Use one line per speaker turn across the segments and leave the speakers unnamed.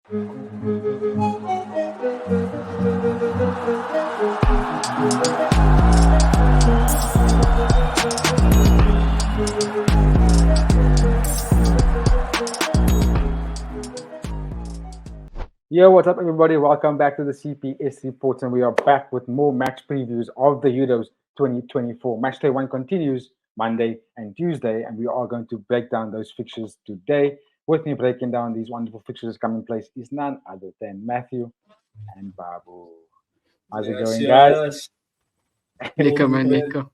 Yo, what's up, everybody? Welcome back to the CPS Reports, and we are back with more match previews of the Euros 2024. Match day one continues Monday and Tuesday, and we are going to break down those fixtures today. With me breaking down these wonderful fixtures coming in place is none other than Matthew and Babu. How's it going, guys?
Yes.
Lekker man,
man.
lekker.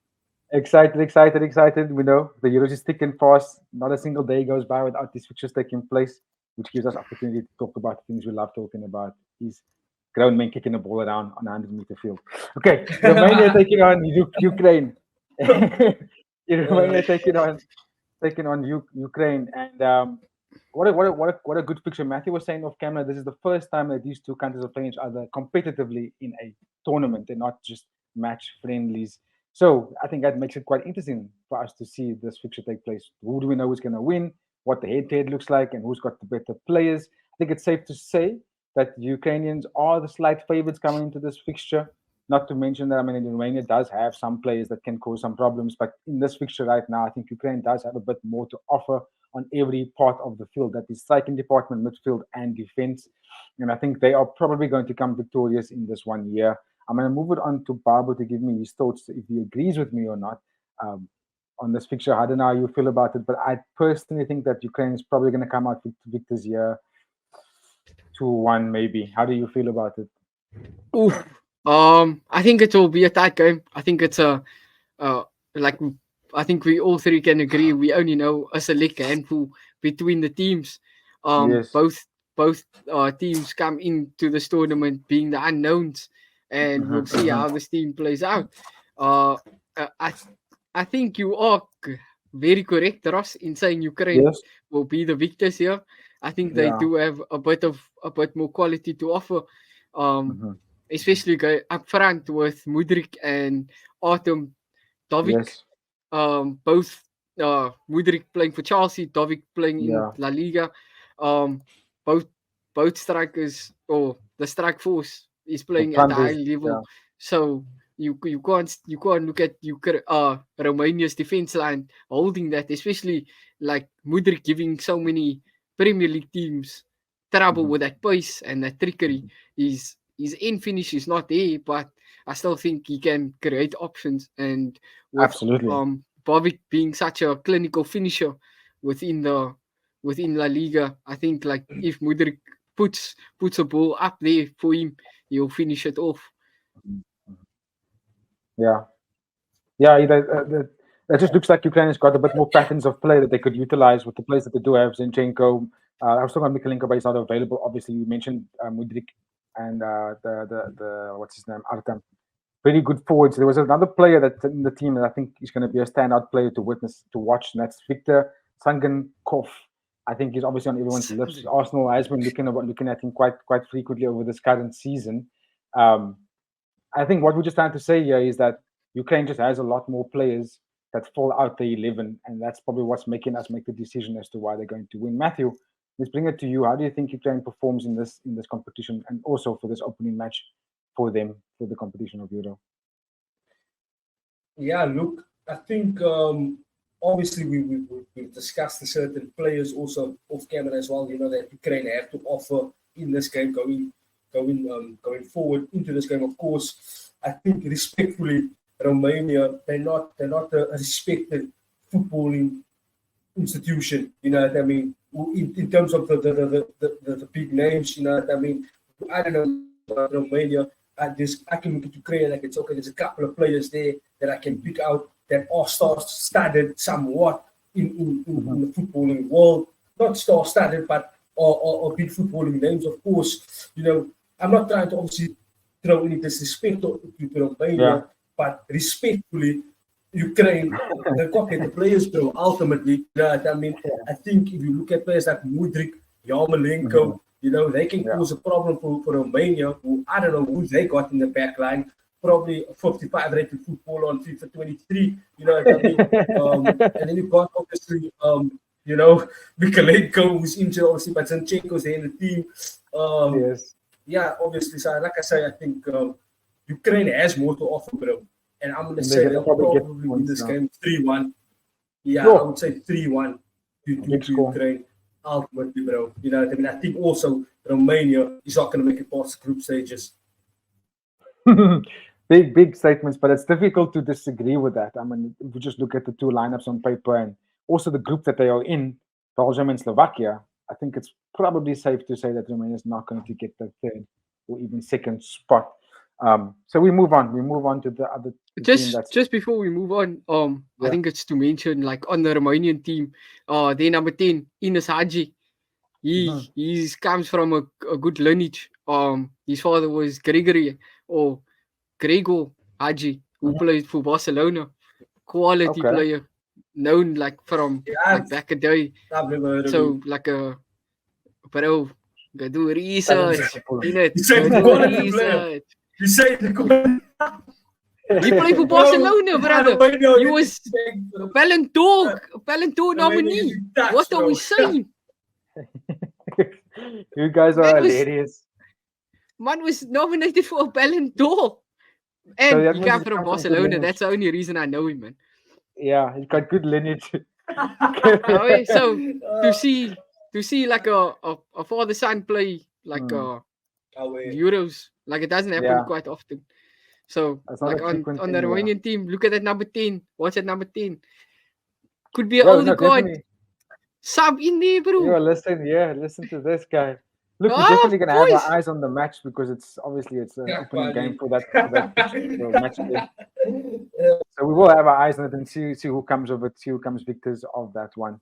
Excited. We know the Euros is thick and fast. Not a single day goes by without these fixtures taking place, which gives us opportunity to talk about things we love talking about. Is grown men kicking the ball around on a 100-meter field. Okay, Romania taking on Ukraine. Romania taking on Ukraine, and what a good picture. Matthew was saying off camera, this is the first time that these two countries are playing each other competitively in a tournament and not just match friendlies. So I think that makes it quite interesting for us to see this fixture take place. Who do we know is going to win? What the head-to-head looks like, and who's got the better players? I think it's safe to say that the Ukrainians are the slight favorites coming into this fixture. Not to mention that, Romania does have some players that can cause some problems, but in this fixture right now, I think Ukraine does have a bit more to offer on every part of the field. That is striking department, midfield, and defense. And I think they are probably going to come victorious in this 1 year. I'm going to move it on to Babu to give me his thoughts, if he agrees with me or not, on this fixture. I don't know how you feel about it, but I personally think that Ukraine is probably going to come out with victors here, 2-1 maybe. How do you feel about it?
Oof. I think it will be a tight game. I think it's I think we all three can agree. We only know a select handful between the teams.
Yes.
Both teams come into this tournament being the unknowns, and we'll see how this team plays out. I think you are very correct, Ross, in saying Ukraine will be the victors here. I think they do have a bit more quality to offer, especially up front with Mudryk and Artem Dovik.
Yes.
Both Mudryk playing for Chelsea, Dovik playing in La Liga. Both strikers, or the strike force, is playing at a high level. So you can't look at Romania's defense line holding that, especially like Mudryk giving so many Premier League teams trouble with that pace and that trickery. His end finish is not there, but I still think he can create options. And with
Absolutely.
Bovic being such a clinical finisher within La Liga, I think like if Mudryk puts a ball up there for him, he'll finish it off.
Yeah. That just looks like Ukraine has got a bit more patterns of play that they could utilize with the players that they do have. Zinchenko, I was talking about Mikalenko, but he's not available. Obviously, you mentioned Mudryk and the what's his name, Artem. Very good forwards. There was another player that's in the team that I think is going to be a standout player to watch, and that's Victor Sangankov. I think he's obviously on everyone's lips. Arsenal has been looking at him quite frequently over this current season. I think what we're just trying to say here is that Ukraine just has a lot more players that fall out the 11, and that's probably what's making us make the decision as to why they're going to win. Matthew, let's bring it to you. How do you think Ukraine performs in this competition, and also for this opening match for them for the competition of Euro?
Yeah, look, I think obviously we've discussed the certain players also off camera as well. You know that Ukraine have to offer in this game going forward into this game. Of course, I think respectfully, Romania, they're not a respected footballing institution. You know what I mean? In terms of the big names, you know what I mean? I don't know about Romania. I can look at Ukraine and I can say, okay, there's a couple of players there that I can pick out that are star-studded somewhat in the footballing world. Not star-studded, but are big footballing names. Of course, you know, I'm not trying to obviously throw any disrespect to Romania, but respectfully, Ukraine, they've got the players, bro, ultimately. You know what I mean? I think if you look at players like Mudryk, Yarmolenko, you know, they can cause a problem for Romania, who I don't know who they got in the back line. Probably a 55 rated football on FIFA 23, you know what I mean? And then you've got obviously You know, Mikalenko who's injured, obviously, but Zinchenko's there in the team.
Yes.
Yeah, obviously. So, like I say, I think Ukraine has more to offer, bro. And I'm going to
And
say
they're
they'll
gonna probably get
probably win this
points now.
game 3-1. Yeah,
Sure.
I would say 3-1 to
Big score.
Ukraine. Ultimately, bro. You know what I mean? I think also Romania is not going to make it past the group stages.
Big statements, but it's difficult to disagree with that. I mean, if we just look at the two lineups on paper and also the group that they are in, Belgium and Slovakia, I think it's probably safe to say that Romania is not going to get the third or even second spot. So we move on. We move on to the other team that's
Just before we move on, I think it's to mention, like, on the Romanian team, their number 10, Ines Hadji. He comes from a good lineage. His father was Gregor Hadji, who played for Barcelona. Quality player, known like from like back a day.
I've never heard of
So
him.
like bro, go do research. In it,
You say
go
the
do
quality player.
research.
You say the quality.
He played for Barcelona, brother. He was a Ballon d'Or nominee. What are we saying?
You guys are hilarious.
Man was nominated for a Ballon d'Or. And
So that
he
means
came
he
from
comes from good
Barcelona.
lineage.
That's the only reason I know him, man.
Yeah, he's got good lineage.
Okay, so to see like a father-son play like Euros, like it doesn't happen quite often. So
That's not
like
a
on
frequent
the
thing, yeah.
Romanian team, look at that number 10. What's that number 10? Could be an
Bro,
older
no,
god.
definitely.
Sub in there, bro.
Listen to this guy. Look, we're definitely gonna have our eyes on the match because it's obviously an opening game for that match day. So we will have our eyes on it and see who comes of it, see who comes victors of that one.